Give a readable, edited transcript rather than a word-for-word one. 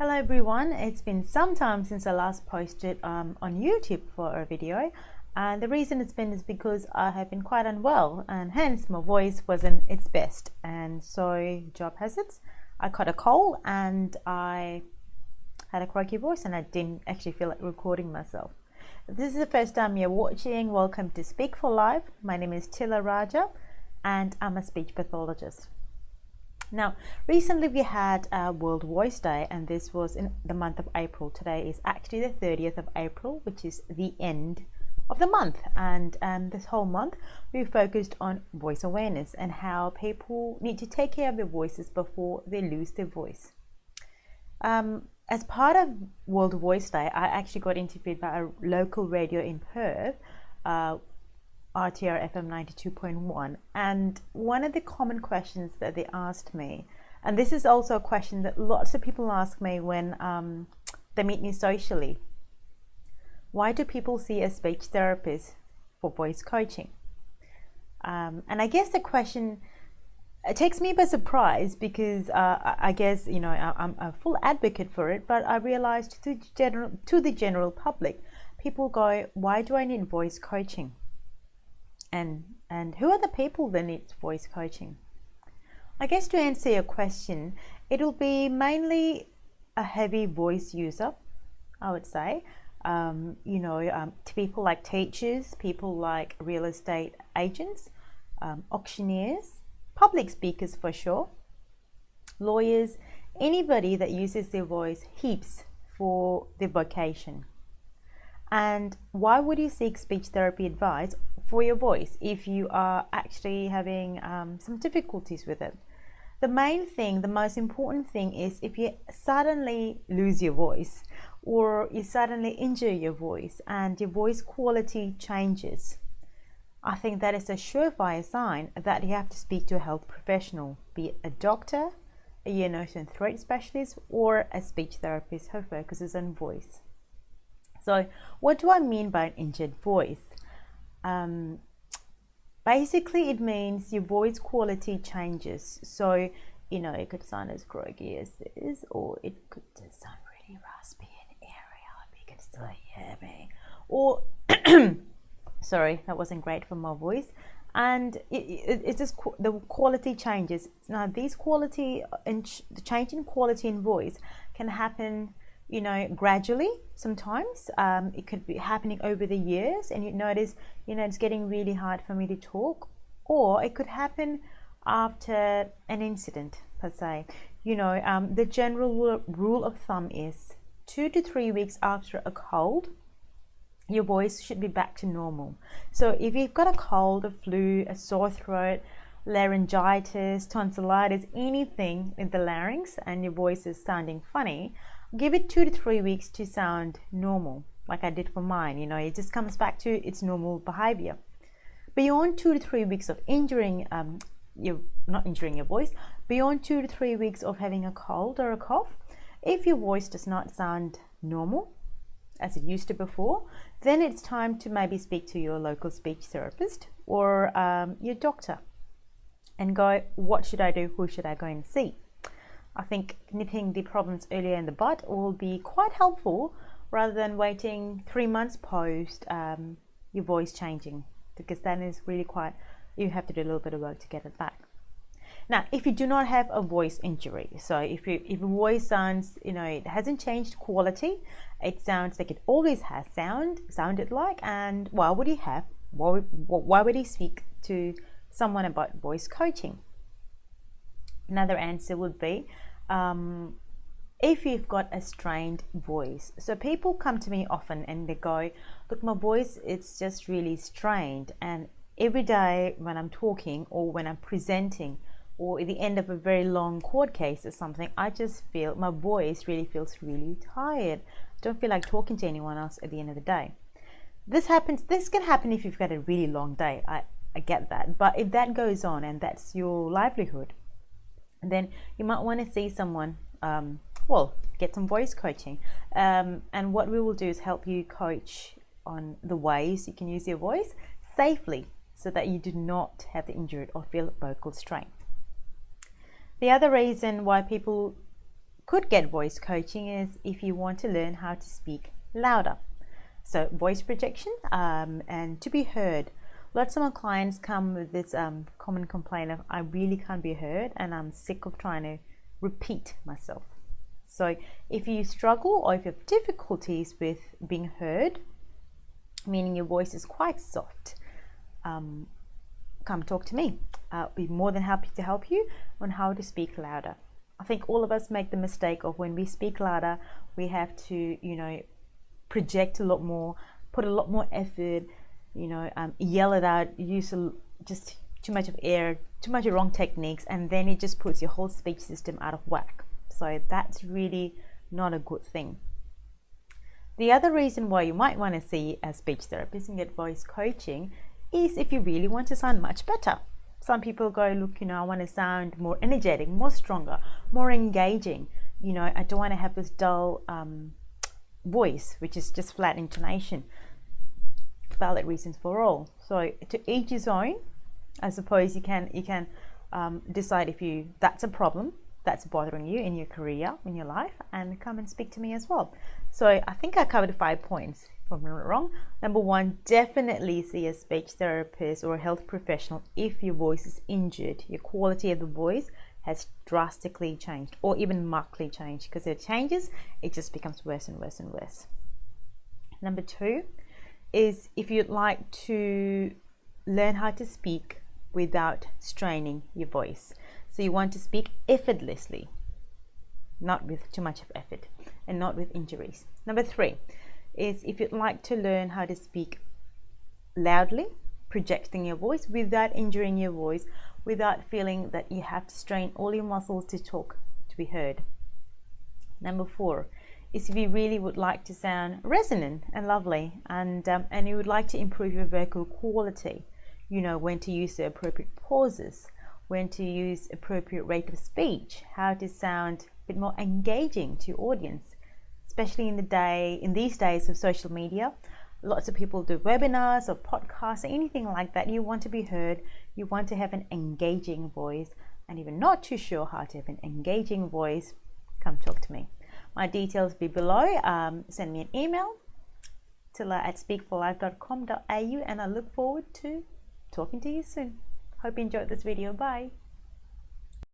Hello everyone, it's been some time since I last posted on YouTube for a video, and the reason it's been is because I have been quite unwell and hence my voice wasn't its best, and so job has it. I caught a cold and I had a croaky voice and I didn't actually feel like recording myself. If this is the first time you're watching, welcome to Speak for Life. My name is Tila Raja and I'm a speech pathologist. Now, recently we had World Voice Day, and this was in the month of April. Today is actually the 30th of April, which is the end of the month. And this whole month we focused on voice awareness and how people need to take care of their voices before they lose their voice. As part of World Voice Day, I actually got interviewed by a local radio in Perth, RTR FM 92.1, and one of the common questions that they asked me, and this is also a question that lots of people ask me when they meet me socially: why do people see a speech therapist for voice coaching? And I guess the question, it takes me by surprise because I guess, you know, I'm a full advocate for it, but I realized to the general public, people go, why do I need voice coaching? And who are the people that need voice coaching? I guess to answer your question, it'll be mainly a heavy voice user, I would say. To people like teachers, people like real estate agents, auctioneers, public speakers for sure, lawyers, anybody that uses their voice heaps for their vocation. And why would you seek speech therapy advice for your voice if you are actually having some difficulties with it? The main thing, the most important thing is if you suddenly lose your voice or you suddenly injure your voice and your voice quality changes, I think that is a surefire sign that you have to speak to a health professional, be it a doctor, a ear, nose and throat specialist, or a speech therapist who focuses on voice. So what do I mean by an injured voice? Basically it means your voice quality changes. So, you know, it could sound as croaky as this, or it could just sound really raspy and airy. I hope you can still hear me. Or, sorry, that wasn't great for my voice. And it's just the quality changes. Now, these quality and the change in quality in voice can happen, you know, gradually. Sometimes it could be happening over the years and you notice, you know, it's getting really hard for me to talk, or it could happen after an incident per se. You know, the general rule of thumb is 2 to 3 weeks after a cold, your voice should be back to normal. So if you've got a cold, a flu, a sore throat, laryngitis, tonsillitis, anything in the larynx, and your voice is sounding funny, give it 2 to 3 weeks to sound normal, like I did for mine. You know, it just comes back to its normal behavior. Beyond 2 to 3 weeks of not injuring your voice, beyond 2 to 3 weeks of having a cold or a cough, if your voice does not sound normal as it used to before, then it's time to maybe speak to your local speech therapist or your doctor and go, what should I do? Who should I go and see? I think nipping the problems earlier in the bud will be quite helpful rather than waiting 3 months post your voice changing, because then is really you have to do a little bit of work to get it back. Now, if you do not have a voice injury, so if your voice sounds, you know, it hasn't changed quality, it sounds like it always has sounded like, and why would he speak to someone about voice coaching? Another answer would be if you've got a strained voice. So people come to me often and they go, look, my voice, it's just really strained, and every day when I'm talking or when I'm presenting or at the end of a very long court case or something, I just feel my voice really feels really tired. I don't feel like talking to anyone else at the end of the day. This can happen if you've got a really long day. I get that. But if that goes on and that's your livelihood, then you might want to see someone, get some voice coaching. And what we will do is help you coach on the ways you can use your voice safely so that you do not have the injury or feel vocal strain. The other reason why people could get voice coaching is if you want to learn how to speak louder. So voice projection and to be heard. Lots of my clients come with this common complaint of, I really can't be heard and I'm sick of trying to repeat myself. So if you struggle or if you have difficulties with being heard, meaning your voice is quite soft, come talk to me. I'll be more than happy to help you on how to speak louder. I think all of us make the mistake of when we speak louder, we have to, project a lot more, put a lot more effort, yell it out, use just too much of air, too much of wrong techniques, and then it just puts your whole speech system out of whack. So that's really not a good thing. The other reason why you might want to see a speech therapist and get voice coaching is if you really want to sound much better. Some people go, look, I want to sound more energetic, more stronger, more engaging. I don't want to have this dull voice, which is just flat intonation. Valid reasons for all. So to each his own. I suppose you can decide if that's a problem that's bothering you in your career, in your life, and come and speak to me as well. So I think I covered 5 points, if I'm not wrong. Number 1, definitely see a speech therapist or a health professional if your voice is injured. Your quality of the voice has drastically changed or even markedly changed, because if it changes, it just becomes worse and worse and worse. Number 2 is if you'd like to learn how to speak without straining your voice. So you want to speak effortlessly, not with too much of effort and not with injuries. Number 3 is if you'd like to learn how to speak loudly, projecting your voice without injuring your voice, without feeling that you have to strain all your muscles to talk to be heard. Number 4 is if you really would like to sound resonant and lovely, and you would like to improve your vocal quality, when to use the appropriate pauses, when to use appropriate rate of speech, how to sound a bit more engaging to your audience, especially in these days of social media. Lots of people do webinars or podcasts or anything like that. You want to be heard, you want to have an engaging voice, and if you're not too sure how to have an engaging voice, come talk to me. My details will be below. Send me an email, tilla@speakforlife.com.au, and I look forward to talking to you soon. Hope you enjoyed this video. Bye.